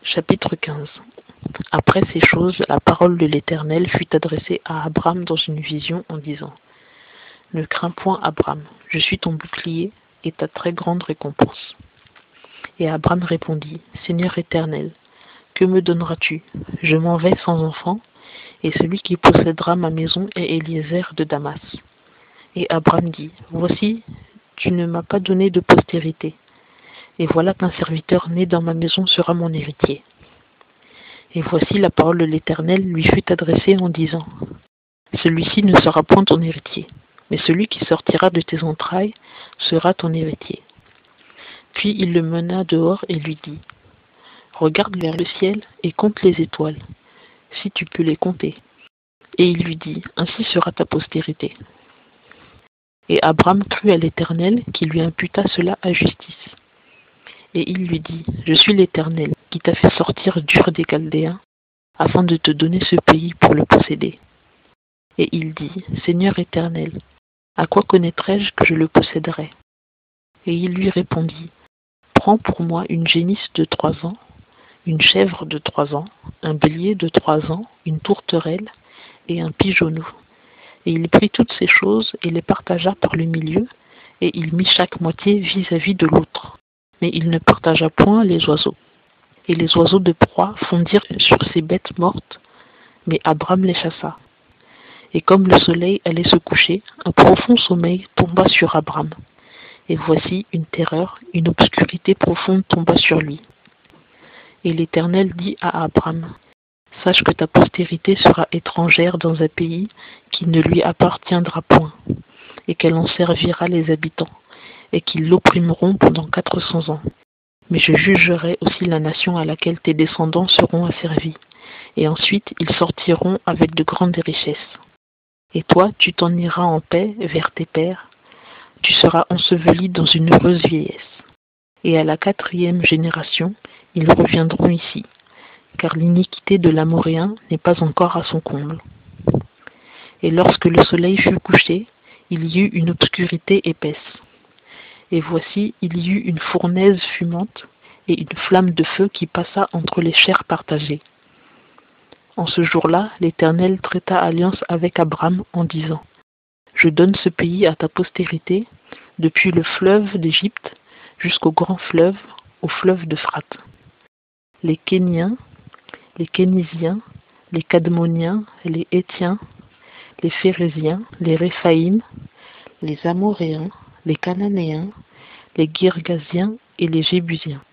Chapitre 15. Après ces choses, la parole de l'Éternel fut adressée à Abram dans une vision en disant : Ne crains point, Abram, je suis ton bouclier et ta très grande récompense. Et Abram répondit : Seigneur Éternel, que me donneras-tu ? Je m'en vais sans enfant, et celui qui possédera ma maison est Eliezer de Damas. Et Abram dit : Voici, tu ne m'as pas donné de postérité, et voilà qu'un serviteur né dans ma maison sera mon héritier. Et voici la parole de l'Éternel lui fut adressée en disant : Celui-ci ne sera point ton héritier, mais celui qui sortira de tes entrailles sera ton héritier. Puis il le mena dehors et lui dit : Regarde vers le ciel et compte les étoiles, si tu peux les compter. Et il lui dit : Ainsi sera ta postérité. Et Abram crut à l'Éternel qui lui imputa cela à justice. Et il lui dit : Je suis l'Éternel qui t'a fait sortir d'Ur des Chaldéens, afin de te donner ce pays pour le posséder. Et il dit : Seigneur Éternel, à quoi connaîtrai-je que je le posséderai ? Et il lui répondit : Prends pour moi une génisse de 3 ans, une chèvre de 3 ans, un bélier de 3 ans, une tourterelle et un pigeonneau. Et il prit toutes ces choses et les partagea par le milieu, et il mit chaque moitié vis-à-vis de l'autre. Mais il ne partagea point les oiseaux. Et les oiseaux de proie fondirent sur ces bêtes mortes, mais Abram les chassa. Et comme le soleil allait se coucher, un profond sommeil tomba sur Abram. Et voici une terreur, une obscurité profonde tomba sur lui. Et l'Éternel dit à Abram : Sache que ta postérité sera étrangère dans un pays qui ne lui appartiendra point, et qu'elle en servira les habitants, et qu'ils l'opprimeront pendant 400 ans. Mais je jugerai aussi la nation à laquelle tes descendants seront asservis, et ensuite ils sortiront avec de grandes richesses. Et toi, tu t'en iras en paix vers tes pères, tu seras enseveli dans une heureuse vieillesse. Et à la 4e génération, ils reviendront ici, car l'iniquité de l'Amoréen n'est pas encore à son comble. Et lorsque le soleil fut couché, il y eut une obscurité épaisse. Et voici, il y eut une fournaise fumante et une flamme de feu qui passa entre les chairs partagées. En ce jour-là, l'Éternel traita alliance avec Abram en disant : Je donne ce pays à ta postérité, depuis le fleuve d'Égypte jusqu'au grand fleuve, au fleuve d'Euphrate. Les Kéniens, les Kénisiens, les Cadmoniens, les Hétiens, les Phéréziens, les Réphaïm, les Amoréens, les Cananéens, les Girgasiens et les Jébusiens.